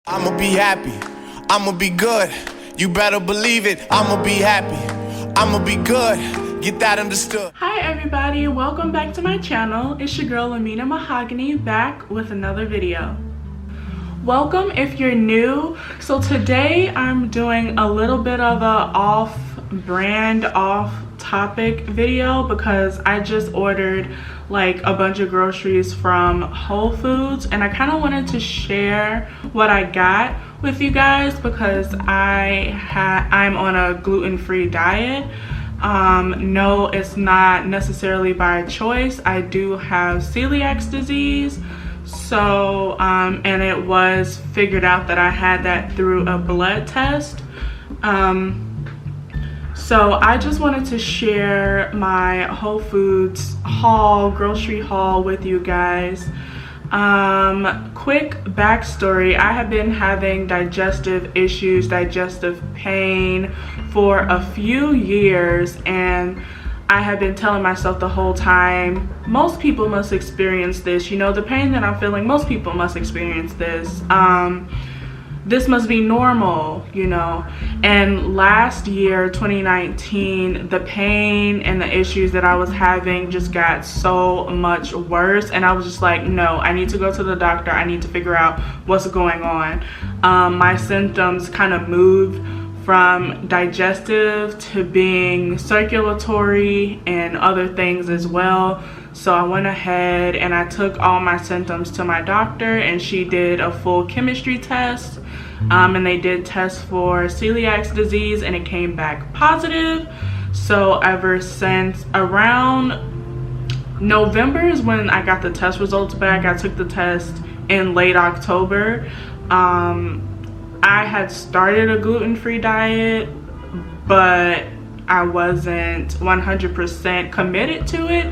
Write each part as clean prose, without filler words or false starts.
I'ma be happy, I'ma be good, you better believe it. I'ma be happy, I'ma be good, get that understood. Hi everybody, welcome back to my channel. It's your girl Amina Mahogany back with another video. Welcome if you're new. So today I'm doing a little bit of a off-brand, off-topic video because I just ordered like a bunch of groceries from Whole Foods and I kind of wanted to share what I got with you guys because I'm on a gluten-free diet. No, it's not necessarily by choice. I do have celiac disease. So, and it was figured out that I had that through a blood test. So I just wanted to share my Whole Foods haul, grocery haul with you guys. Quick backstory, I have been having digestive issues, digestive pain for a few years, and I have been telling myself the whole time, most people must experience this. You know, the pain that I'm feeling, most people must experience this. This must be normal, you know. And last year, 2019, the pain and the issues that I was having just got so much worse. And I was just like, no, I need to go to the doctor. I need to figure out what's going on. My symptoms kind of moved from digestive to being circulatory and other things as well. So I went ahead and I took all my symptoms to my doctor and she did a full chemistry test. And they did test for celiac disease and it came back positive. So ever since around November is when I got the test results back. I took the test in late October. I had started a gluten-free diet, but I wasn't 100% committed to it.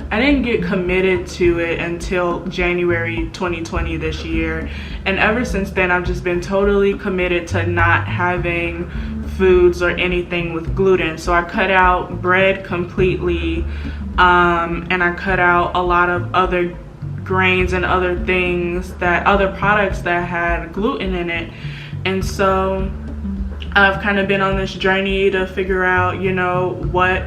I didn't get committed to it until January 2020 this year. And ever since then, I've just been totally committed to not having foods or anything with gluten. So I cut out bread completely, and I cut out a lot of other grains and other things other products that had gluten in it. And so I've kind of been on this journey to figure out, you know, what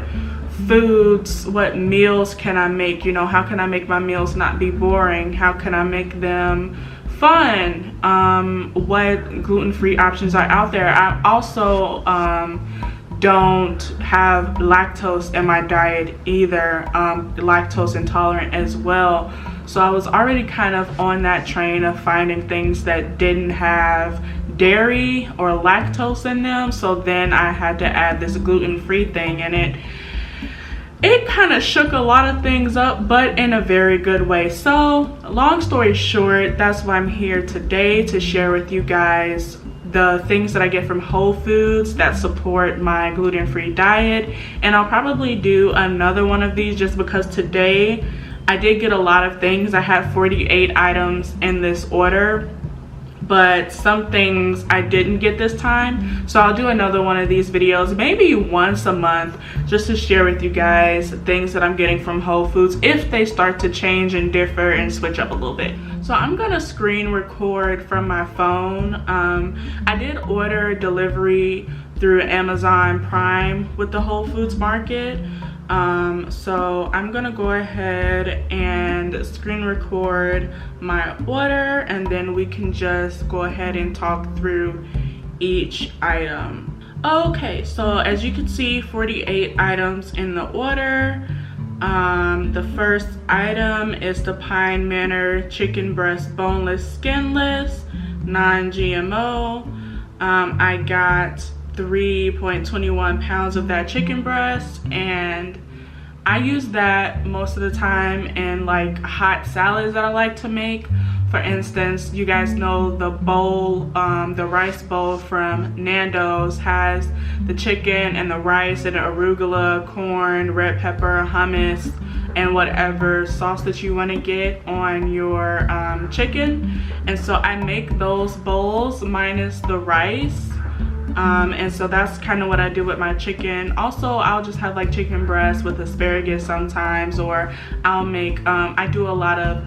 foods, what meals can I make, you know, how can I make my meals not be boring, how can I make them fun, what gluten-free options are out there. I also don't have lactose in my diet either, lactose intolerant as well. So I was already kind of on that train of finding things that didn't have dairy or lactose in them. So then I had to add this gluten-free thing, and it kind of shook a lot of things up, but in a very good way. So long story short, that's why I'm here today, to share with you guys the things that I get from Whole Foods that support my gluten-free diet. And I'll probably do another one of these just because today I did get a lot of things. I had 48 items in this order, but some things I didn't get this time. So I'll do another one of these videos, maybe once a month, just to share with you guys things that I'm getting from Whole Foods if they start to change and differ and switch up a little bit. So I'm gonna screen record from my phone. I did order delivery through Amazon Prime with the Whole Foods Market. So I'm gonna go ahead and screen record my order, and then we can just go ahead and talk through each item. Okay, so as you can see, 48 items in the order. The first item is the Pine Manor chicken breast, boneless, skinless, non-GMO. I got 3.21 pounds of that chicken breast, and I use that most of the time in like hot salads that I like to make. For instance, you guys know the bowl, the rice bowl from Nando's has the chicken and the rice and the arugula, corn, red pepper, hummus, and whatever sauce that you want to get on your chicken. And so I make those bowls minus the rice. And so that's kind of what I do with my chicken. Also, I'll just have like chicken breast with asparagus sometimes, or I'll make I do a lot of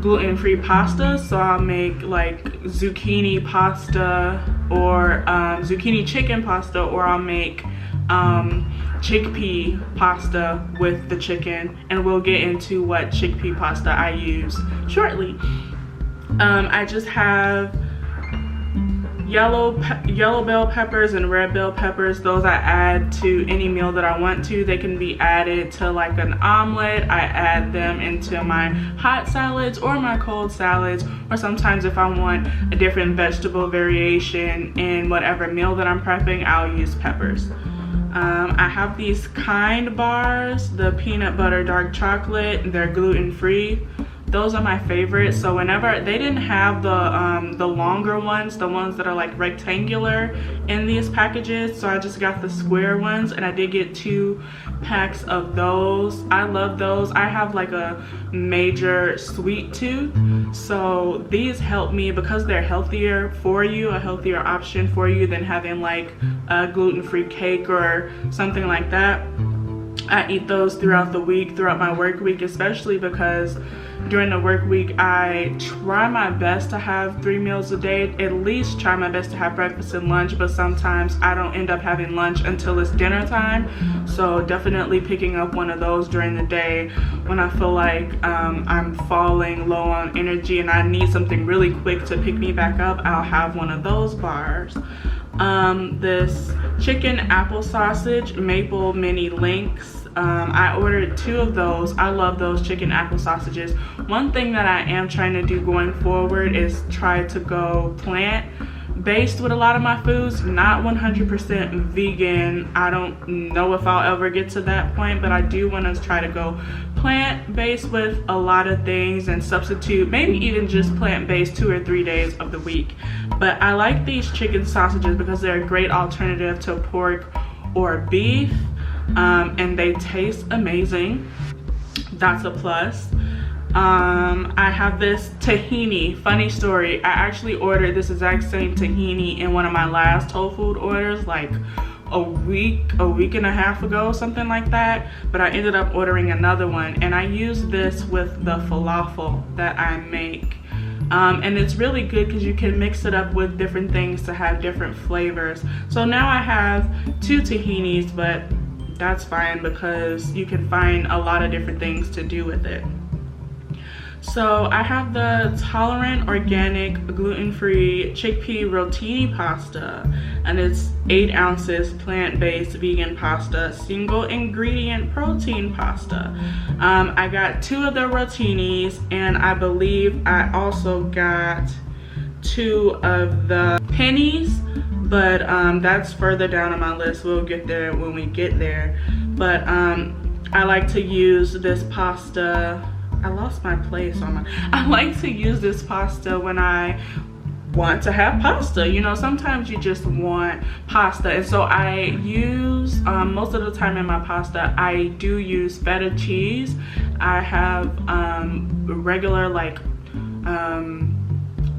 gluten-free pasta. So I'll make like zucchini pasta or zucchini chicken pasta, or I'll make chickpea pasta with the chicken, and we'll get into what chickpea pasta I use shortly. I just have yellow bell peppers and red bell peppers. Those I add to any meal that I want to. They can be added to like an omelet. I add them into my hot salads or my cold salads, or sometimes if I want a different vegetable variation in whatever meal that I'm prepping, I'll use peppers. I have these Kind bars, the peanut butter dark chocolate. They're gluten-free. Those are my favorites. So whenever they didn't have the longer ones, the ones that are like rectangular in these packages, so I just got the square ones, and I did get 2 packs of those. I love those. I have like a major sweet tooth, so these help me because they're healthier for you, a healthier option for you than having like a gluten-free cake or something like that. I eat those throughout the week, throughout my work week, especially because during the work week I try my best to have 3 meals a day, at least try my best to have breakfast and lunch, but sometimes I don't end up having lunch until it's dinner time. So definitely picking up one of those during the day when I feel like I'm falling low on energy and I need something really quick to pick me back up, I'll have one of those bars. This chicken apple sausage maple mini links, I ordered 2 of those. I love those chicken apple sausages. One thing that I am trying to do going forward is try to go plant-based with a lot of my foods, not 100% vegan. I don't know if I'll ever get to that point, but I do want to try to go plant-based with a lot of things and substitute, maybe even just plant-based 2 or 3 days of the week. But I like these chicken sausages because they're a great alternative to pork or beef, and they taste amazing. That's a plus. I have this tahini. Funny story, I actually ordered this exact same tahini in one of my last Whole Food orders like a week and a half ago, something like that, but I ended up ordering another one, and I use this with the falafel that I make. And it's really good because you can mix it up with different things to have different flavors. So now I have 2 tahinis, but that's fine because you can find a lot of different things to do with it. So I have the Tolerant Organic Gluten-Free Chickpea Rotini Pasta, and it's 8 ounces plant-based vegan pasta, single ingredient protein pasta. I got 2 of the rotinis, and I believe I also got 2 of the pennies, but that's further down on my list. We'll get there when we get there. But I like to use this pasta. I lost my place on my. I like to use this pasta when I want to have pasta. You know, sometimes you just want pasta, and so I use most of the time in my pasta I do use feta cheese. I have regular like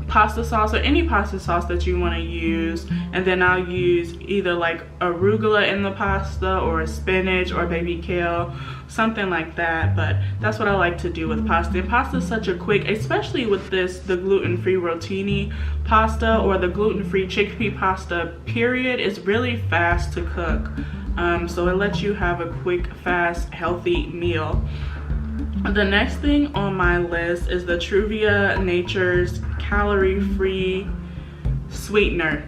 pasta sauce or any pasta sauce that you want to use, and then I'll use either like arugula in the pasta or spinach or baby kale, something like that. But that's what I like to do with pasta, and pasta is such a quick, especially with this, the gluten-free rotini pasta or the gluten-free chickpea pasta period, is really fast to cook, so it lets you have a quick, fast, healthy meal. The next thing on my list is the Truvia Nature's calorie-free sweetener.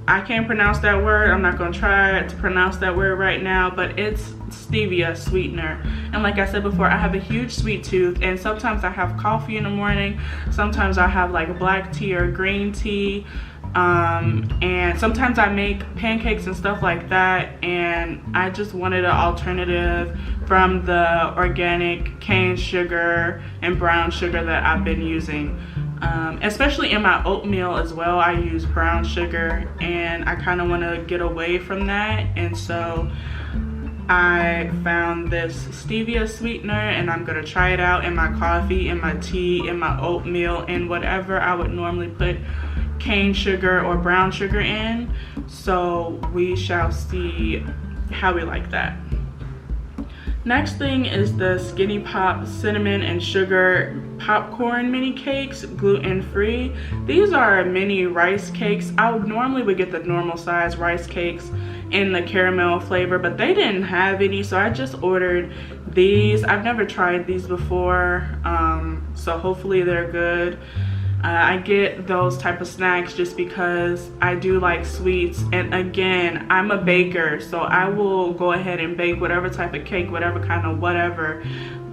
I can't pronounce that word. I'm not going to try to pronounce that word right now, but it's stevia sweetener. And like I said before, I have a huge sweet tooth, and sometimes I have coffee in the morning, sometimes I have like black tea or green tea, and sometimes I make pancakes and stuff like that, and I just wanted an alternative from the organic cane sugar and brown sugar that I've been using. Especially in my oatmeal as well, I use brown sugar, and I kind of want to get away from that, and so I found this stevia sweetener, and I'm going to try it out in my coffee, in my tea, in my oatmeal, and whatever I would normally put cane sugar or brown sugar in. So we shall see how we like that. Next thing is the Skinny Pop cinnamon and sugar popcorn mini cakes, gluten-free. These are mini rice cakes. I normally would get the normal size rice cakes in the caramel flavor, but they didn't have any, so I just ordered these. I've never tried these before, so hopefully they're good. I get those type of snacks just because I do like sweets, and again, I'm a baker, so I will go ahead and bake whatever type of cake, whatever kind of whatever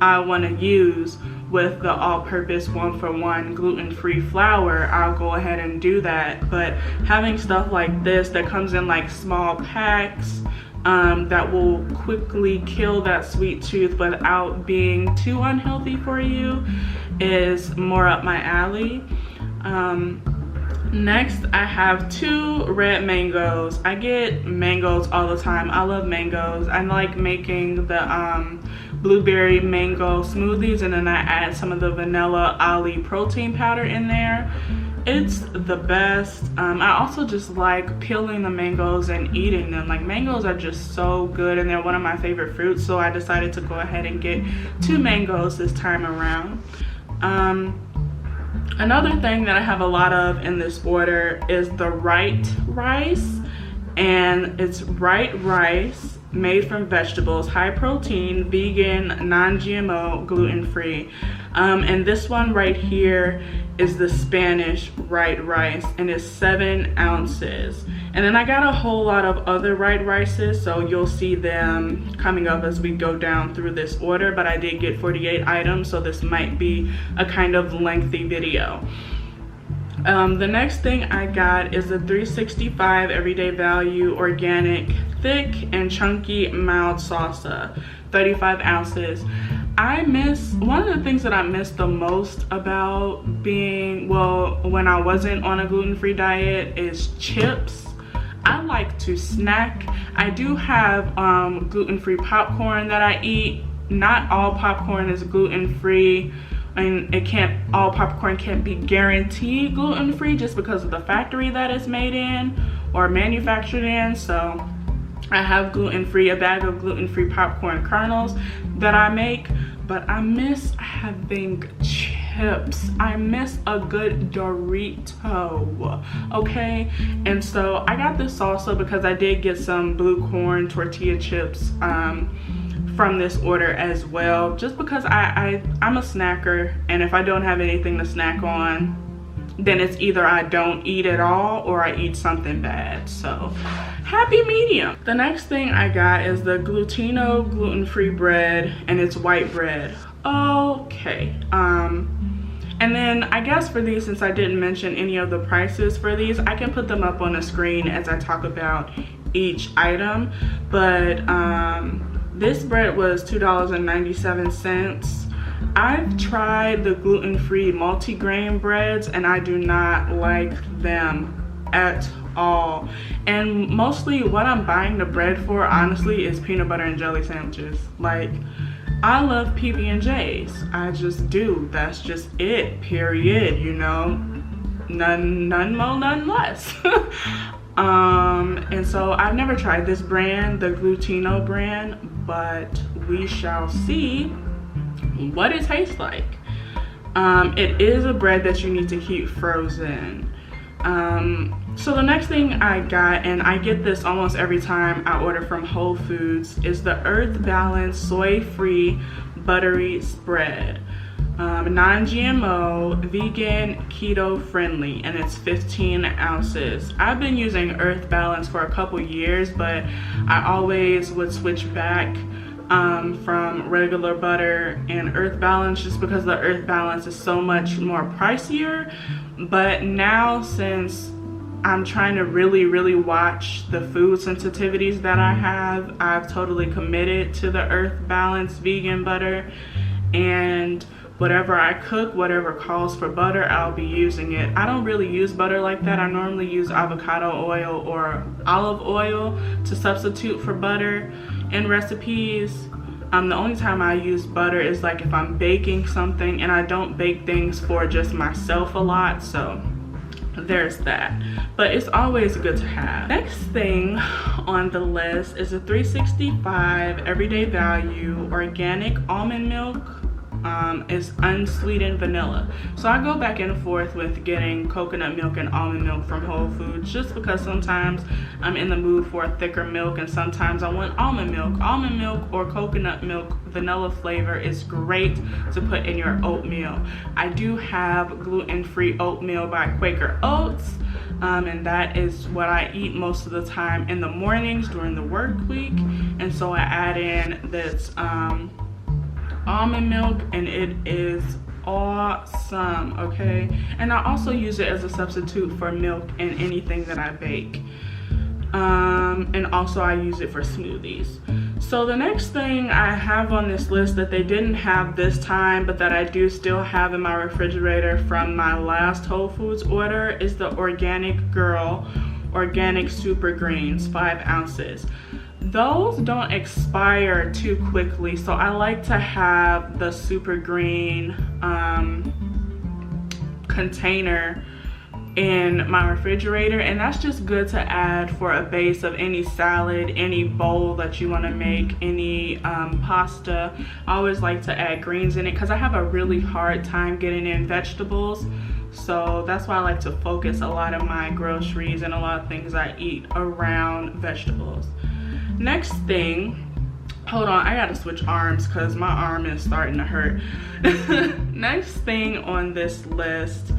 I want to use with the all-purpose 1-for-1 gluten-free flour. I'll go ahead and do that. But having stuff like this that comes in like small packs that will quickly kill that sweet tooth without being too unhealthy for you is more up my alley. Next, I have 2 red mangoes. I get mangoes all the time. I love mangoes. I like making the blueberry mango smoothies, and then I add some of the vanilla ollie protein powder in there. It's the best. I also just like peeling the mangoes and eating them. Like, mangoes are just so good, and they're one of my favorite fruits, so I decided to go ahead and get 2 mangoes this time around. Another thing that I have a lot of in this order is the Right rice, and it's Right rice made from vegetables, high protein, vegan, non-GMO, gluten-free. And this one right here is the Spanish Right rice, and it's 7 ounces. And then I got a whole lot of other Right rices, so you'll see them coming up as we go down through this order, but I did get 48 items, so this might be a kind of lengthy video. The next thing I got is the 365 Everyday Value Organic Thick and Chunky Mild Salsa, 35 ounces. One of the things that I miss the most about being, well, when I wasn't on a gluten-free diet is chips. I like to snack. I do have gluten-free popcorn that I eat. Not all popcorn is gluten-free, and all popcorn can't be guaranteed gluten-free just because of the factory that it's made in or manufactured in. So I have a bag of gluten-free popcorn kernels that I make, but I miss having chips. I miss a good Dorito, okay? And so I got this salsa because I did get some blue corn tortilla chips from this order as well, just because I'm a snacker, and if I don't have anything to snack on, then it's either I don't eat at all or I eat something bad. So happy medium. The next thing I got is the Glutino gluten-free bread, and it's white bread. Okay. And then I guess for these, since I didn't mention any of the prices for these, I can put them up on the screen as I talk about each item. But this bread was $2.97. I've tried the gluten-free multigrain breads, and I do not like them at all. And mostly what I'm buying the bread for, honestly, is peanut butter and jelly sandwiches. Like, I love PB&Js. I just do. That's just it, period, you know? None more, none less. And so I've never tried this brand, the Glutino brand, but we shall see what it tastes like. It is a bread that you need to keep frozen. So the next thing I got, and I get this almost every time I order from Whole Foods, is the Earth Balance soy-free buttery spread. Non-GMO, vegan, keto friendly, and it's 15 ounces. I've been using Earth Balance for a couple years, but I always would switch back from regular butter and Earth Balance just because the Earth Balance is so much more pricier. But now, since I'm trying to really watch the food sensitivities that I have, I've totally committed to the Earth Balance vegan butter, and whatever I cook, whatever calls for butter, I'll be using it. I don't really use butter like that. I normally use avocado oil or olive oil to substitute for butter in recipes. The only time I use butter is like if I'm baking something, and I don't bake things for just myself a lot, so there's that, but it's always good to have. Next thing on the list is a 365 everyday value organic almond milk. Is unsweetened vanilla. So I go back and forth with getting coconut milk and almond milk from Whole Foods, just because sometimes I'm in the mood for a thicker milk and sometimes I want almond milk. Almond milk or coconut milk vanilla flavor is great to put in your oatmeal. I do have gluten-free oatmeal by Quaker Oats, and that is what I eat most of the time in the mornings during the work week. And so I add in this almond milk, and it is awesome. Okay, and I also use it as a substitute for milk in anything that I bake, and also I use it for smoothies. So the next thing I have on this list that they didn't have this time, but that I do still have in my refrigerator from my last Whole Foods order, is the Organic Girl Organic Super Greens, 5 ounces. Those don't expire too quickly, so I like to have the super green container in my refrigerator, and that's just good to add for a base of any salad, any bowl that you want to make, any pasta. I always like to add greens in it because I have a really hard time getting in vegetables. So that's why I like to focus a lot of my groceries and a lot of things I eat around vegetables. Next thing, hold on, I gotta switch arms because my arm is starting to hurt. Next thing on this list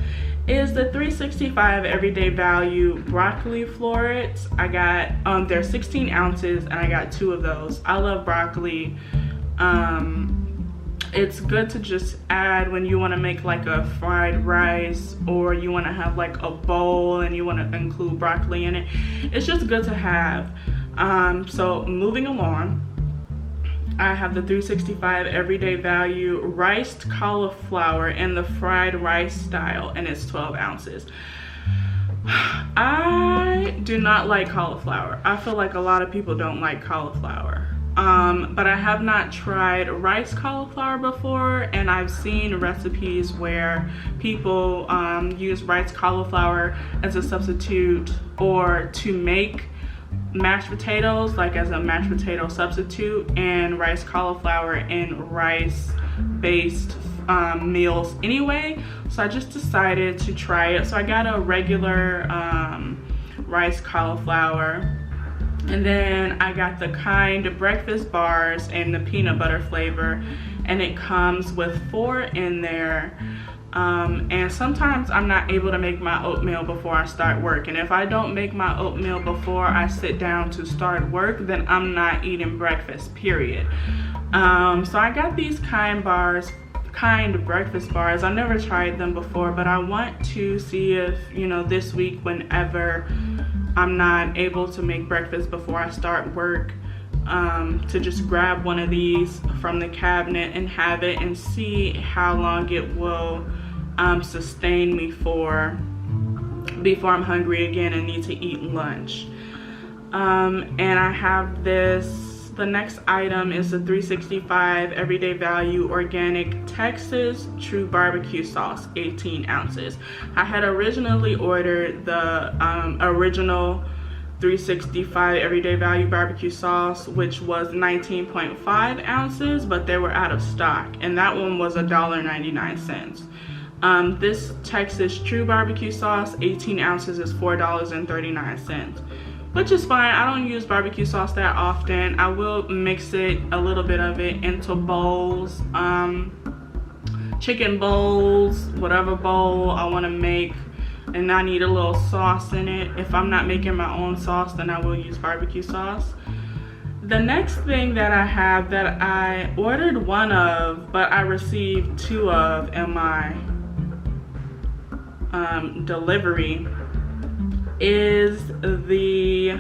is the 365 everyday value broccoli florets. I got they're 16 ounces and I got 2 of those. I love broccoli. It's good to just add when you want to make like a fried rice, or you want to have like a bowl and you want to include broccoli in it. It's just good to have. So moving along, I have the 365 everyday value riced cauliflower in the fried rice style, and it's 12 ounces. I do not like cauliflower. I feel like a lot of people don't like cauliflower. But I have not tried rice cauliflower before, and I've seen recipes where people use rice cauliflower as a substitute, or to make mashed potatoes, like as a mashed potato substitute, and rice cauliflower in rice based meals anyway. So I just decided to try it. So I got a regular rice cauliflower, and then I got the kind breakfast bars and the peanut butter flavor, and it comes with 4 in there. And sometimes I'm not able to make my oatmeal before I start work, and if I don't make my oatmeal before I sit down to start work, then I'm not eating breakfast, period. So I got these kind breakfast bars. I've never tried them before, but I want to see if, you know, this week, whenever I'm not able to make breakfast before I start work, to just grab one of these from the cabinet and have it, and see how long it will sustain me for before I'm hungry again and need to eat lunch. And I have this, the next item is the 365 everyday value organic Texas True Barbecue Sauce, 18 ounces. I had originally ordered the original 365 everyday value barbecue sauce, which was 19.5 ounces, but they were out of stock, and that one was $1.99. This Texas True Barbecue Sauce, 18 ounces, is $4.39, which is fine. I don't use barbecue sauce that often. I will mix it, a little bit of it, into bowls, chicken bowls, whatever bowl I want to make, and I need a little sauce in it. If I'm not making my own sauce, then I will use barbecue sauce. The next thing that I have, that I ordered 1 of, but I received 2 of in my delivery, is the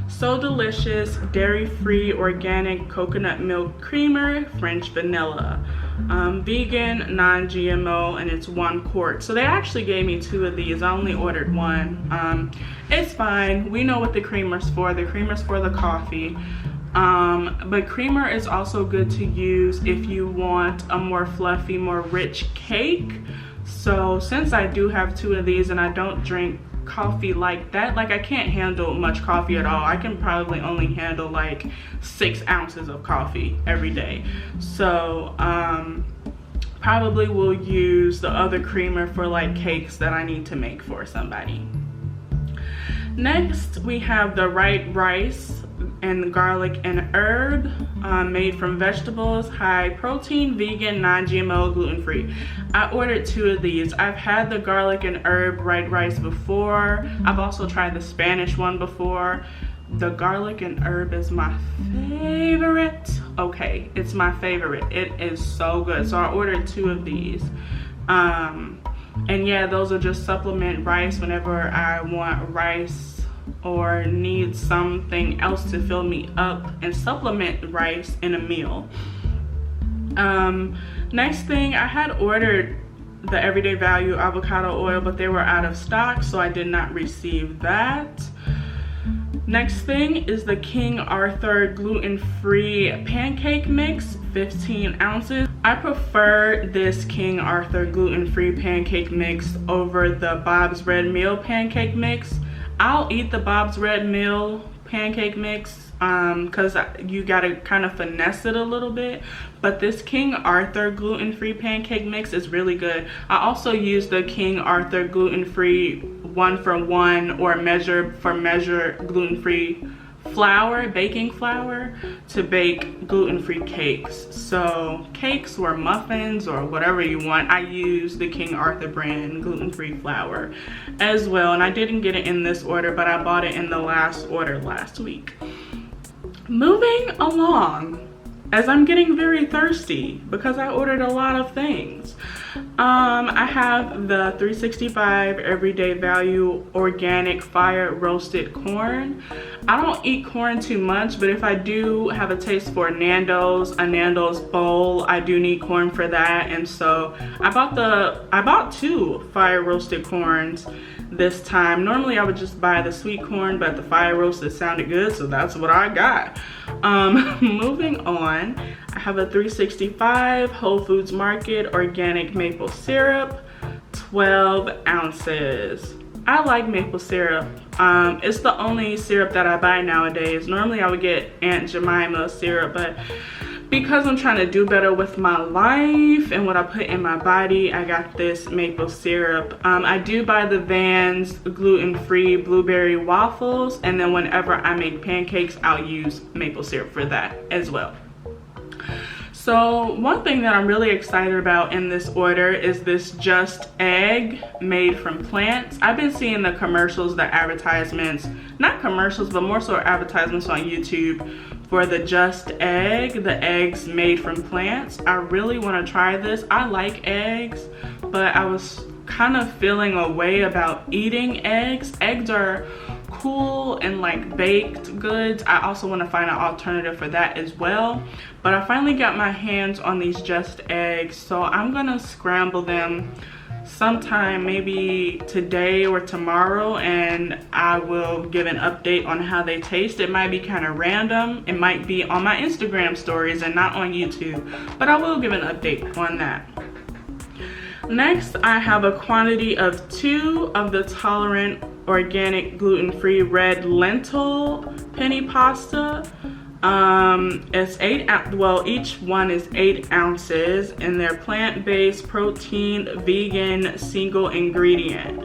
So Delicious dairy-free organic coconut milk creamer French vanilla, vegan, non-GMO, and it's 1 quart. So they actually gave me 2 of these. I only ordered 1. It's fine. We know what the creamer's for. The creamer's for the coffee. But creamer is also good to use if you want a more fluffy, more rich cake. So since I do have 2 of these and I don't drink coffee like that, like I can't handle much coffee at all. I can probably only handle like 6 ounces of coffee every day. So probably will use the other creamer for like cakes that I need to make for somebody. Next, we have the white rice and garlic and herb, made from vegetables, high protein, vegan, non-GMO, gluten-free. I ordered 2 of these. I've had the garlic and herb white rice before. I've also tried the Spanish one before. The garlic and herb is my favorite. Okay, it's my favorite. It is so good. So I ordered 2 of these. And yeah, those are just supplement rice whenever I want rice or need something else to fill me up, and supplement rice in a meal. Next thing, I had ordered the Everyday Value avocado oil, but they were out of stock, so I did not receive that. Next thing is the King Arthur gluten-free pancake mix, 15 ounces. I prefer this King Arthur gluten-free pancake mix over the Bob's Red Mill pancake mix. I'll eat the Bob's Red Mill pancake mix because you gotta kind of finesse it a little bit, but this King Arthur gluten-free pancake mix is really good. I also use the King Arthur gluten-free 1-for-1 or measure for measure gluten-free flour, baking flour, to bake gluten-free cakes. So cakes or muffins or whatever you want, I use the King Arthur brand gluten-free flour as well. And I didn't get it in this order, but I bought it in the last order last week. Moving along, as I'm getting very thirsty because I ordered a lot of things. I have the 365 Everyday Value organic fire roasted corn. I don't eat corn too much, but if I do have a taste for a Nando's bowl, I do need corn for that. And so I bought 2 fire roasted corns this time. Normally I would just buy the sweet corn, but the fire roasted sounded good, so that's what I got. Moving on, I have a 365 Whole Foods Market organic maple syrup, 12 ounces. I like maple syrup. It's the only syrup that I buy nowadays. Normally I would get Aunt Jemima syrup, but because I'm trying to do better with my life and what I put in my body, I got this maple syrup. I do buy the Vans gluten-free blueberry waffles, and then whenever I make pancakes, I'll use maple syrup for that as well. So one thing that I'm really excited about in this order is this Just Egg made from plants. I've been seeing the commercials, the advertisements, not commercials, but more so advertisements on YouTube for the Just Egg, the eggs made from plants. I really want to try this. I like eggs, but I was kind of feeling a way about eating eggs. Eggs are cool and like baked goods. I also want to find an alternative for that as well. But I finally got my hands on these Just Eggs, so I'm gonna scramble them sometime, maybe today or tomorrow, and I will give an update on how they taste. It might be kind of random. It might be on my Instagram stories and not on YouTube, but I will give an update on that. Next, I have a quantity of 2 of the Tolerant organic gluten-free red lentil penny pasta. It's 8 well, each one is 8 ounces, and they're plant-based, protein, vegan, single ingredient.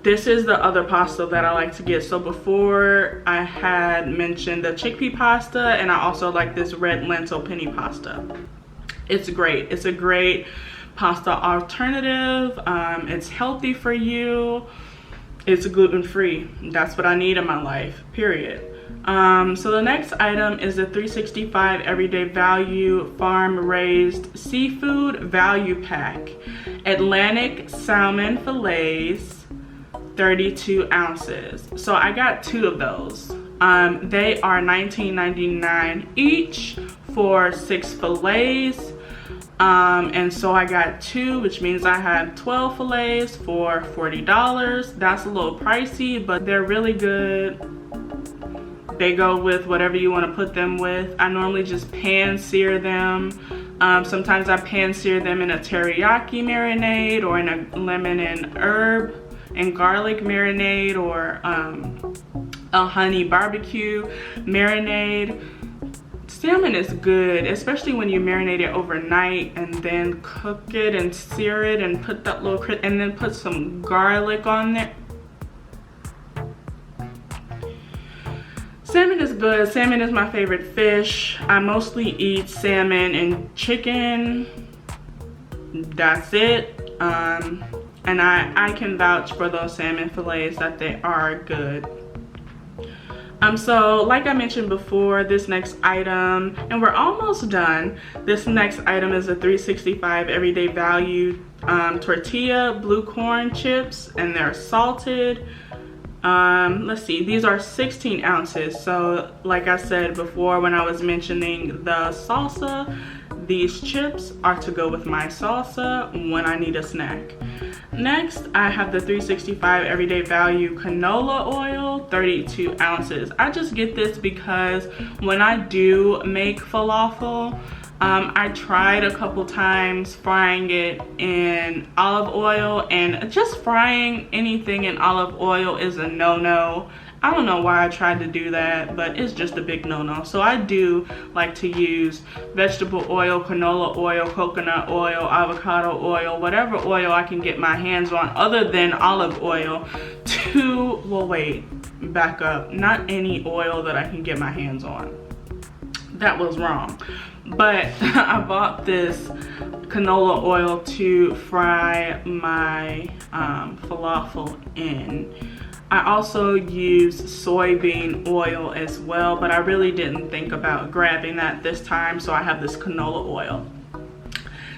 This is the other pasta that I like to get. So before I had mentioned the chickpea pasta, and I also like this red lentil penny pasta. It's great. It's a great pasta alternative. It's healthy for you. It's gluten-free. That's what I need in my life, period. So the next item is the 365 Everyday Value Farm Raised Seafood Value Pack. Atlantic salmon fillets, 32 ounces. So I got 2 of those. They are $19.99 each for 6 fillets. And so I got 2, which means I have 12 fillets for $40. That's a little pricey, but they're really good. They go with whatever you want to put them with. I normally just pan sear them. Sometimes I pan sear them in a teriyaki marinade or in a lemon and herb and garlic marinade or a honey barbecue marinade. Salmon is good, especially when you marinate it overnight and then cook it and sear it and put that little and then put some garlic on there. Salmon is good. Salmon is my favorite fish. I mostly eat salmon and chicken. That's it. And I can vouch for those salmon fillets that they are good. So like I mentioned before, this next item, and we're almost done. This next item is a 365 everyday value tortilla blue corn chips, and they're salted. Let's see, these are 16 ounces. So like I said before when I was mentioning the salsa, these chips are to go with my salsa when I need a snack. Next, I have the 365 everyday value canola oil, 32 ounces. I just get this because when I do make falafel, I tried a couple times frying it in olive oil, and just frying anything in olive oil is a no-no. I don't know why I tried to do that, but it's just a big no-no. So I do like to use vegetable oil, canola oil, coconut oil, avocado oil, whatever oil I can get my hands on other than olive oil to, well wait, back up. Not any oil that I can get my hands on. That was wrong. But I bought this canola oil to fry my falafel in. I also use soybean oil as well, but I really didn't think about grabbing that this time, so I have this canola oil.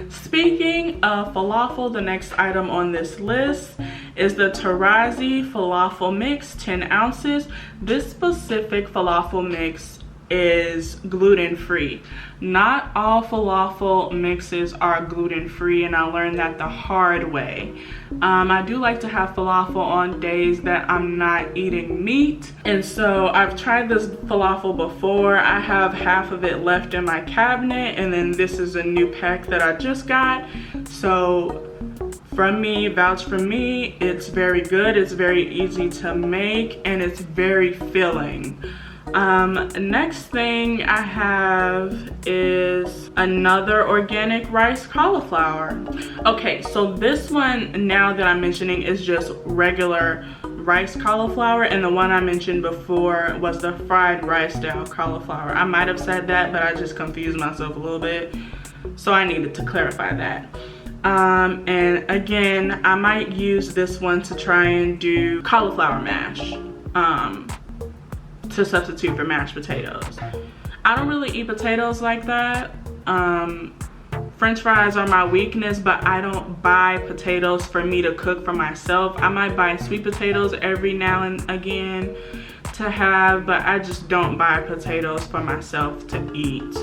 Speaking of falafel, the next item on this list is the Tarazi falafel mix, 10 ounces. This specific falafel mix is gluten-free. Not all falafel mixes are gluten-free, and I learned that the hard way. I do like to have falafel on days that I'm not eating meat, and so I've tried this falafel before. I have half of it left in my cabinet, and then this is a new pack that I just got. So from me, vouch for me, it's very good, it's very easy to make, and it's very filling. Next thing I have is another organic rice cauliflower. Okay, so this one now that I'm mentioning is just regular rice cauliflower, and the one I mentioned before was the fried rice style cauliflower. I might have said that, but I just confused myself a little bit, so I needed to clarify that. And again, I might use this one to try and do cauliflower mash. To substitute for mashed potatoes. I don't really eat potatoes like that. French fries are my weakness, but I don't buy potatoes for me to cook for myself. I might buy sweet potatoes every now and again to have, but I just don't buy potatoes for myself to eat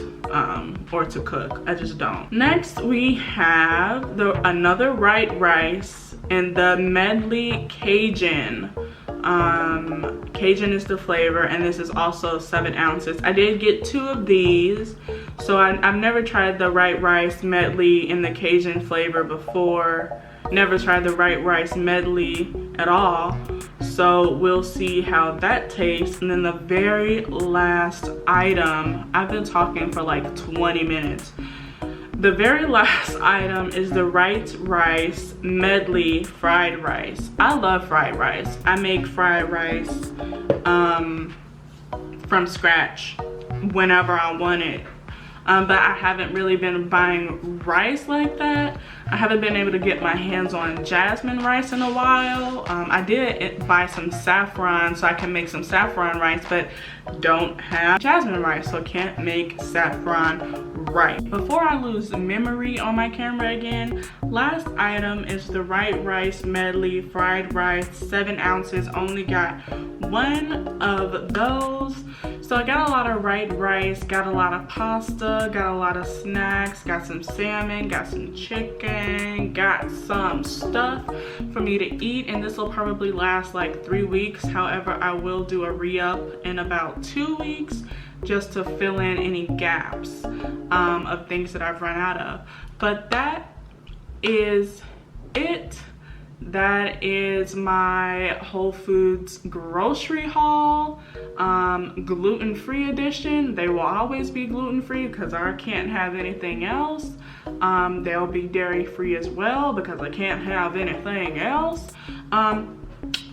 or to cook. I just don't. Next we have another white rice and the medley Cajun. Cajun is the flavor, and this is also 7 ounces. I did get 2 of these, so I've never tried the white rice medley in the Cajun flavor before. Never tried the white rice medley at all, so we'll see how that tastes. And then the very last item, I've been talking for like 20 minutes. The very last item is the white rice medley fried rice. I love fried rice. I make fried rice from scratch whenever I want it. But I haven't really been buying rice like that. I haven't been able to get my hands on jasmine rice in a while. I did buy some saffron so I can make some saffron rice, but don't have jasmine rice, so can't make saffron rice. Before I lose memory on my camera again, last item is the white rice medley fried rice, 7 ounces. Only got 1 of those. So I got a lot of white rice, got a lot of pasta, got a lot of snacks, got some salmon, got some chicken, got some stuff for me to eat, and this will probably last like 3 weeks. However, I will do a re-up in about 2 weeks just to fill in any gaps of things that I've run out of. But that is it. That is my Whole Foods grocery haul, gluten-free edition. They will always be gluten-free because I can't have anything else. They'll be dairy-free as well because I can't have anything else.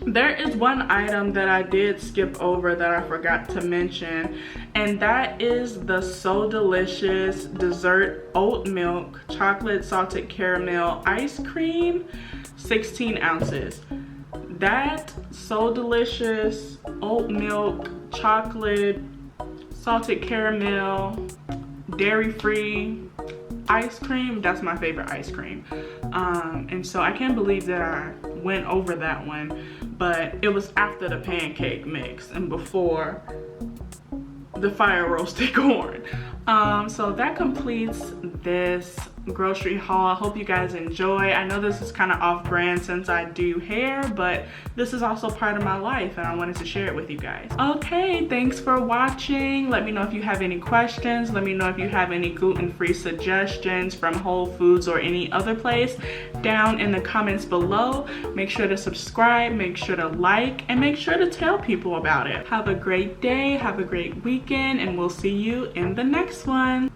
There is one item that I did skip over that I forgot to mention, and that is the So Delicious dessert oat milk chocolate salted caramel ice cream, 16 ounces. That So Delicious oat milk chocolate salted caramel dairy-free ice cream, that's my favorite ice cream. And so I can't believe that I went over that one, but it was after the pancake mix and before the fire roasted corn. So that completes this grocery haul. I hope you guys enjoy. I know this is kind of off brand since I do hair, but this is also part of my life and I wanted to share it with you guys. Okay, thanks for watching. Let me know if you have any questions. Let me know if you have any gluten-free suggestions from Whole Foods or any other place down in the comments below. Make sure to subscribe, make sure to like, and make sure to tell people about it. Have a great day, have a great weekend, and we'll see you in the next one.